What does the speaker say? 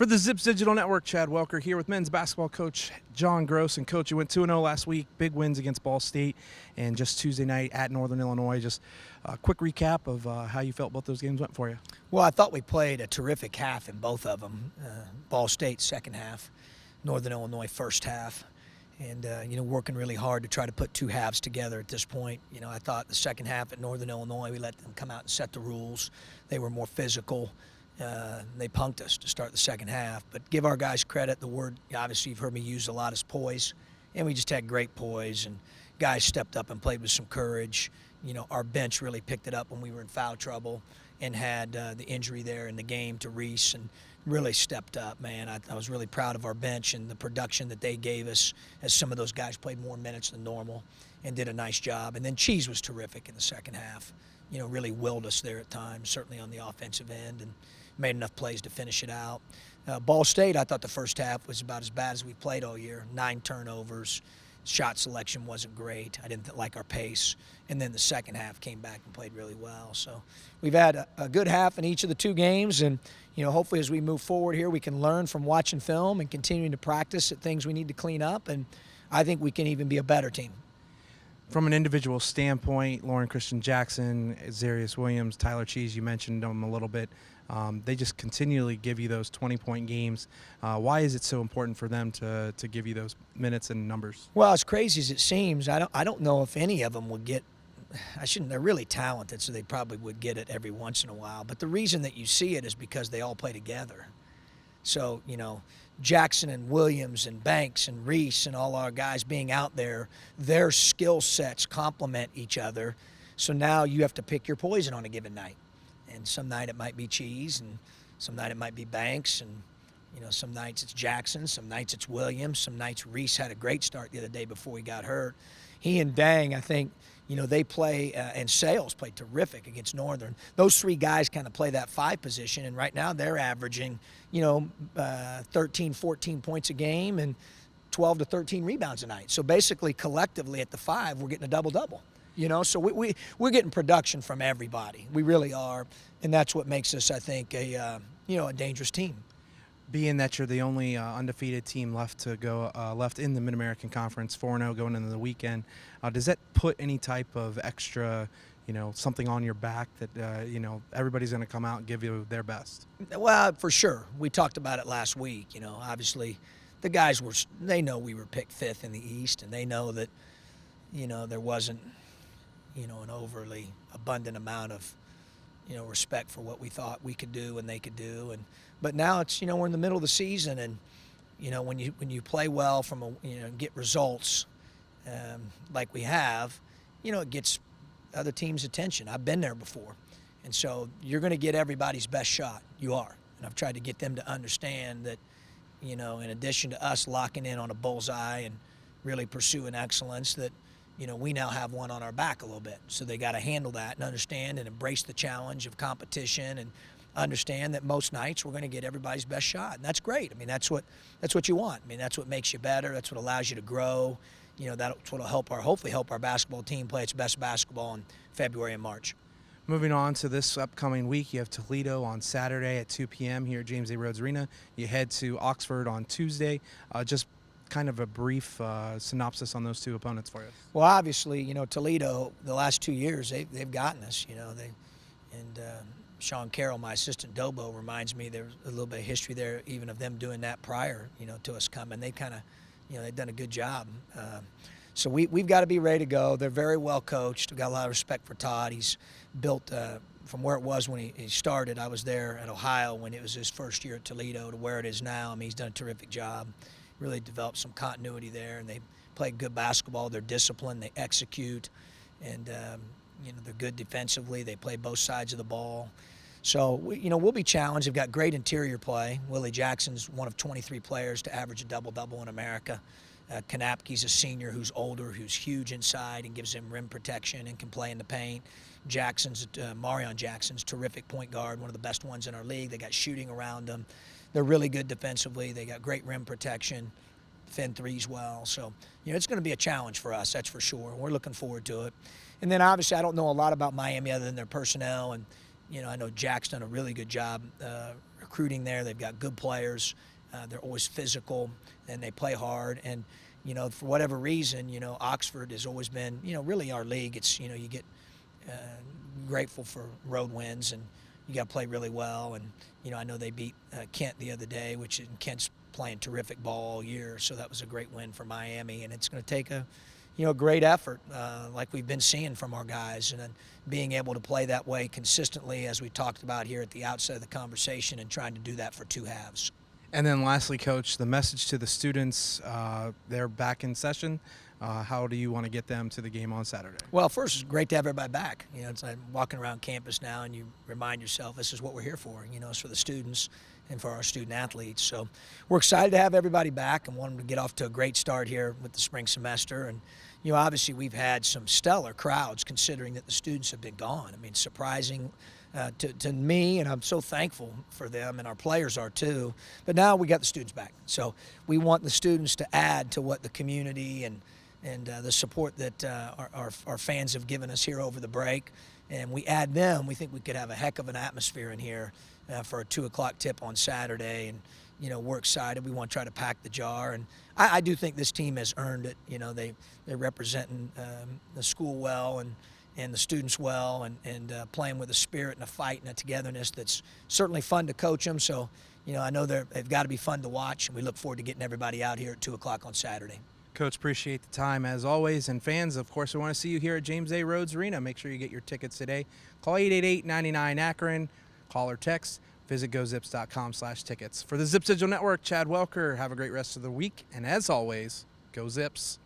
For the Zips Digital Network, Chad Welker here with men's basketball coach John Gross. And coach, you went 2-0 last week, big wins against Ball State, and just Tuesday night at Northern Illinois. Just a quick recap of how you felt both those games went for you. Well, I thought we played a terrific half in both of them. Ball State second half, Northern Illinois first half. And, working really hard to try to put two halves together at this point. I thought the second half at Northern Illinois, we let them come out and set the rules. They were more physical. They punked us to start the second half. But give our guys credit. The word, obviously, you've heard me use a lot, is poise. And we just had great poise. And guys stepped up and played with some courage. Our bench really picked it up when we were in foul trouble and had the injury there in the game to Reese, and really stepped up, man. I was really proud of our bench and the production that they gave us, as some of those guys played more minutes than normal and did a nice job. And then Cheese was terrific in the second half. Really willed us there at times, certainly on the offensive end, and made enough plays to finish it out. Ball State, I thought the first half was about as bad as we've played all year. 9 turnovers. Shot selection wasn't great. I didn't like our pace. And then the second half came back and played really well. So we've had a good half in each of the two games, and hopefully as we move forward here, we can learn from watching film and continuing to practice at things we need to clean up, and I think we can even be a better team. From an individual standpoint, Lauren Christian Jackson, Zarius Williams, Tyler Cheese, you mentioned them a little bit. They just continually give you those 20-point games. Why is it so important for them to give you those minutes and numbers? Well, as crazy as it seems, I don't know if any of them would get. They're really talented, so they probably would get it every once in a while. But the reason that you see it is because they all play together. So, Jackson and Williams and Banks and Reese and all our guys being out there, their skill sets complement each other. So now you have to pick your poison on a given night. And some night it might be Cheese, and some night it might be Banks, and some nights it's Jackson, some nights it's Williams, some nights Reese had a great start the other day before he got hurt. He and Dang, I think, they play, and Sales played terrific against Northern. Those three guys kind of play that 5 position, and right now they're averaging, 13, 14 points a game and 12 to 13 rebounds a night. So basically, collectively at the 5, we're getting a double-double. So we're getting production from everybody. We really are, and that's what makes us, I think, a dangerous team. Being that you're the only undefeated team left to go left in the Mid-American Conference, 4-0 going into the weekend, does that put any type of extra, something on your back that everybody's going to come out and give you their best? Well, for sure. We talked about it last week. Obviously, the guys they know we were picked 5th in the East, and they know that, there wasn't, an overly abundant amount of, respect for what we thought we could do and they could do. But now it's, we're in the middle of the season, and, when you play well get results like we have, it gets other teams' attention. I've been there before. And so you're going to get everybody's best shot. You are. And I've tried to get them to understand that, in addition to us locking in on a bullseye and really pursuing excellence, that, we now have one on our back a little bit. So they got to handle that and understand and embrace the challenge of competition, and understand that most nights we're going to get everybody's best shot. And that's great. I mean, that's what you want. I mean, that's what makes you better. That's what allows you to grow. That's what will hopefully help our basketball team play its best basketball in February and March. Moving on to this upcoming week, you have Toledo on Saturday at 2 p.m. here at James A. Rhodes Arena. You head to Oxford on Tuesday. Just kind of a brief synopsis on those two opponents for you. Well, obviously, Toledo, the last 2 years, they've gotten us. Sean Carroll, my assistant Dobo, reminds me there's a little bit of history there, even of them doing that prior, to us coming. They kind of, they've done a good job. So we've got to be ready to go. They're very well coached. We've got a lot of respect for Todd. He's built from where it was when he started. I was there at Ohio when it was his first year at Toledo to where it is now. I mean, he's done a terrific job. Really developed some continuity there, and they play good basketball. They're disciplined. They execute, and they're good defensively. They play both sides of the ball. So we'll be challenged. They've got great interior play. Willie Jackson's one of 23 players to average a double-double in America. Kanapke's a senior who's older, who's huge inside and gives him rim protection and can play in the paint. Marion Jackson's terrific point guard, one of the best ones in our league. They got shooting around them. They're really good defensively. They got great rim protection, defend threes well. So, it's going to be a challenge for us, that's for sure. We're looking forward to it. And then, obviously, I don't know a lot about Miami other than their personnel and, I know Jack's done a really good job recruiting there. They've got good players. They're always physical, and they play hard. And, for whatever reason, Oxford has always been, really our league. It's, you get grateful for road wins, and you got to play really well. And, I know they beat Kent the other day, which Kent's playing terrific ball all year. So that was a great win for Miami. And it's going to take a great effort like we've been seeing from our guys, and then being able to play that way consistently, as we talked about here at the outset of the conversation, and trying to do that for two halves. And then lastly, Coach, the message to the students, they're back in session. How do you want to get them to the game on Saturday? Well, first, it's great to have everybody back. It's like walking around campus now, and you remind yourself this is what we're here for. It's for the students and for our student athletes. So we're excited to have everybody back and want them to get off to a great start here with the spring semester. And, obviously we've had some stellar crowds considering that the students have been gone. I mean, surprising to me, and I'm so thankful for them, and our players are too. But now we got the students back. So we want the students to add to what the community and the support that our fans have given us here over the break. And we add them, we think we could have a heck of an atmosphere in here for a 2 o'clock tip on Saturday. And, we're excited. We want to try to pack the jar. And I do think this team has earned it. They're representing the school well and the students well, and playing with a spirit and a fight and a togetherness that's certainly fun to coach them. So, I know they've got to be fun to watch, and we look forward to getting everybody out here at 2 o'clock on Saturday. Coach, appreciate the time as always. And fans, of course, we want to see you here at James A. Rhodes Arena. Make sure you get your tickets today. Call 888-99-ACRON. Call or text. Visit gozips.com/tickets. For the Zips Digital Network, Chad Welker, have a great rest of the week. And as always, go Zips.